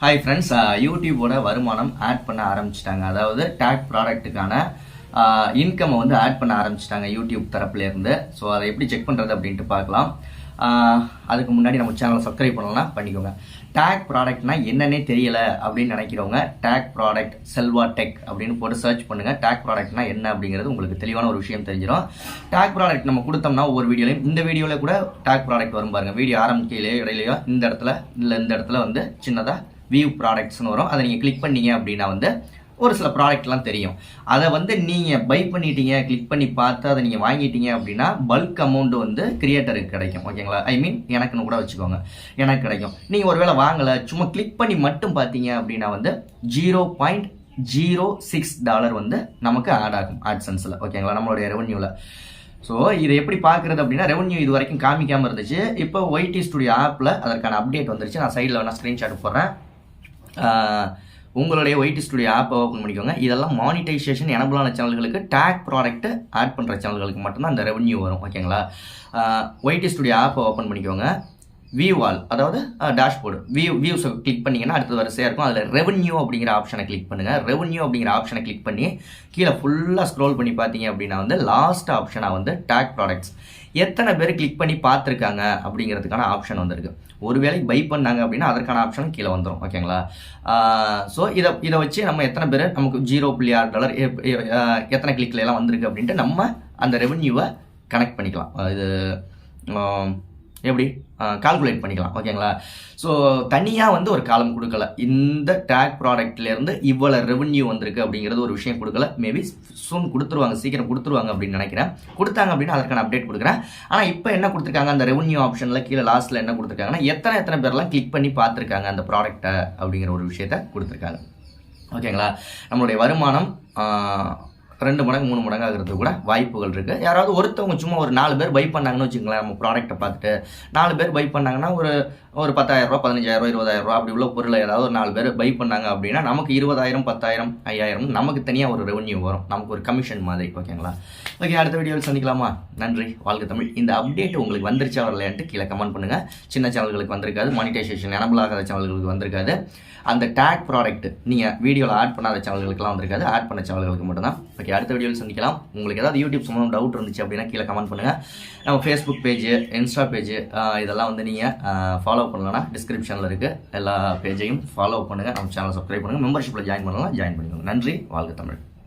Hi friends, யூடியூபோட வருமானம் add பண்ண ஆரம்பிச்சிட்டாங்க. அதாவது டேக் ப்ராடக்ட்டுக்கான இன்கம் வந்து ஆட் பண்ண ஆரம்பிச்சிட்டாங்க யூடியூப் தரப்புலேருந்து. ஸோ அதை எப்படி செக் பண்ணுறது அப்படின்ட்டு பார்க்கலாம். அதுக்கு முன்னாடி நம்ம சேனலை சப்ஸ்கிரைப் பண்ணலாம் பண்ணிக்கோங்க. டேக் ப்ராடக்ட்னா என்னன்னே தெரியல அப்படின்னு நினைக்கிறவங்க டேக் ப்ராடக்ட் செல்வா டெக் அப்படின்னு போட்டு சர்ச் பண்ணுங்க. டேக் ப்ராடக்ட்னா என்ன அப்படிங்கிறது உங்களுக்கு தெளிவான ஒரு விஷயம் தெரிஞ்சிடும். டேக் ப்ராடக்ட் நம்ம கொடுத்தோம்னா ஒவ்வொரு வீடியோலையும் இந்த வீடியோவில் கூட டேக் ப்ராடக்ட் வரும் பாருங்க. வீடியோ ஆரம்பிக்கையிலேயோ இடையிலையோ இந்த இடத்துல வந்து சின்னதாக வியூ ப்ராடக்ட்ஸ்னு வரும். அதை நீங்கள் கிளிக் பண்ணீங்க அப்படின்னா வந்து ஒரு சில ப்ராடக்ட்லாம் தெரியும். அதை வந்து நீங்கள் பை பண்ணிட்டீங்க, கிளிக் பண்ணி பார்த்து அதை நீங்கள் வாங்கிட்டீங்க அப்படின்னா பல்க் அமௌண்ட் வந்து கிரியேட்டருக்கு கிடைக்கும். ஓகேங்களா? ஐ மீன் எனக்குன்னு கூட வச்சுக்கோங்க, எனக்கு கிடைக்கும். நீங்கள் ஒருவேளை வாங்கலை, சும்மா கிளிக் பண்ணி மட்டும் பார்த்தீங்க அப்படின்னா வந்து $0.06 வந்து நமக்கு ஆட் ஆகும் ஆட்சன்ஸில். ஓகேங்களா? நம்மளுடைய ரெவன்யூவில். ஸோ இதை எப்படி பார்க்குறது அப்படின்னா, ரெவன்யூ இது வரைக்கும் காமிக்காமல் இருந்துச்சு. இப்போ ஒய்டி ஸ்டுடியோ ஆப்பில் அதற்கான அப்டேட் வந்துருச்சு. நான் சைடில் வேணால் ஸ்க்ரீன்ஷாட் போடுறேன். உங்களுடைய ஒய்டி ஸ்டுடியோ ஆப்பை ஓப்பன் பண்ணிக்கோங்க. இதெல்லாம் மானிட்டைசேஷன் எனபிளான சேனல்களுக்கு, டேக் ப்ராடக்ட் ஆட் பண்ணுற சேனல்களுக்கு மட்டும்தான் அந்த ரெவன்யூ வரும். ஓகேங்களா? ஒய்டி ஸ்டுடியோ ஆப்பை ஓப்பன் பண்ணிக்கோங்க. வியூ ஆல், அதாவது டேஷ்போர்டு வியூஸை கிளிக் பண்ணிங்கன்னா அடுத்தது வரிசையாக இருக்கும். அதில் ரெவன்யூ அப்படிங்கிற ஆப்ஷனை கிளிக் பண்ணுங்கள். ரெவன்யூ அப்படிங்கிற ஆப்ஷனை கிளிக் பண்ணி கீழே ஃபுல்லாக ஸ்க்ரோல் பண்ணி பார்த்தீங்க அப்படின்னா வந்து லாஸ்ட் ஆப்ஷனாக வந்து டேக் ப்ராடக்ட்ஸ் எத்தனை பேர் கிளிக் பண்ணி பார்த்துருக்காங்க அப்படிங்கிறதுக்கான ஆப்ஷன் வந்துருக்கு. ஒருவேளை பை பண்ணாங்க அப்படின்னா அதற்கான ஆப்ஷனும் கீழே வந்துடும். ஓகேங்களா? ஸோ இதை வச்சு நம்ம எத்தனை பேர், நமக்கு $0.6 எத்தனை கிளிக்ல எல்லாம் வந்திருக்கு அப்படின்ட்டு நம்ம அந்த ரெவன்யூவை கனெக்ட் பண்ணிக்கலாம். இது எப்படி கால்குலேட் பண்ணிக்கலாம். ஓகேங்களா? ஸோ தனியாக வந்து ஒரு காலம் கொடுக்கல. இந்த டேக் ப்ராடக்ட்லேருந்து இவ்வளோ ரெவன்யூ வந்திருக்கு அப்படிங்கிறது ஒரு விஷயம் கொடுக்கல. மேபி சூன் கொடுத்துருவாங்க, சீக்கிரம் கொடுத்துருவாங்க அப்படின்னு நினைக்கிறேன். கொடுத்தாங்க அப்படின்னா அதற்கான அப்டேட் கொடுக்குறேன். ஆனால் இப்போ என்ன கொடுத்துருக்காங்க, அந்த ரெவன்யூ ஆப்ஷனில் கீழே லாஸ்ட்டில் என்ன கொடுத்துருக்காங்கன்னா எத்தனை பேர்லாம் கிளிக் பண்ணி பார்த்துருக்காங்க அந்த ப்ராடக்ட்டை அப்படிங்கிற ஒரு விஷயத்த கொடுத்துருக்காங்க. ஓகேங்களா? நம்மளுடைய வருமானம் 2 மடங்கு 3 மடங்கு ஆகிறது கூட வாய்ப்புகள் இருக்குது. யாராவது ஒருத்தவங்க சும்மா ஒரு 4 பேர் பை பண்ணாங்கன்னு வச்சுங்களேன், நம்ம ப்ராடக்ட்டை பார்த்துட்டு 4 பேர் பை பண்ணாங்கன்னா ஒரு $10,000, $15,000, $20,000 அப்படி உள்ள பொருளை ஏதாவது ஒரு 4 பேர் பை பண்ணாங்க அப்படின்னா நமக்கு 20,000, 10,000, 5,000 நமக்கு தனியாக ஒரு ரெவன்யூ வரும். நமக்கு ஒரு கமிஷன் மாதிரி. ஓகேங்களா? ஓகே, அடுத்த வீடியோவில் சந்திக்கலாமா? நன்றி. வாழ்க தமிழ். இந்த அப்டேட் உங்களுக்கு வந்துருச்சா வரலையான்ட்டு கீழே கமெண்ட் பண்ணுங்கள். சின்ன சேனல்களுக்கு வந்திருக்காது, மானிட்டைசேஷன் எனபிள் ஆகாத சேனல்களுக்கு வந்திருக்காது. அந்த டேக் ப்ராடக்ட் நீங்கள் வீடியோவில் ஆட் பண்ணாத சேனல்களுக்குலாம் வந்திருக்காது, ஆட் பண்ண சேனல்களுக்கு மட்டும்தான். ஓகே, அடுத்த வீடியோவில் சந்திக்கலாம். உங்களுக்கு ஏதாவது யூடியூப் சம்மந்தம் டவுட் இருந்துச்சு அப்படின்னா கீழே கமெண்ட் பண்ணுங்கள். நம்ம ஃபேஸ்புக் பேஜ், இன்ஸ்டா பேஜ் இதெல்லாம் வந்து நீங்கள் ஃபாலோ பண்ணலன்னா டிஸ்கிரிப்ஷனில் இருக்குது. எல்லா பேஜையும் ஃபாலோ பண்ணுங்கள். நம்ம சேனலை சப்ஸ்கிரைப் பண்ணுங்கள். மெம்பர்ஷிப்பில் ஜாயின் பண்ணலாம், ஜாயின் பண்ணிக்கோங்க. நன்றி. வாழ்க தமிழ்.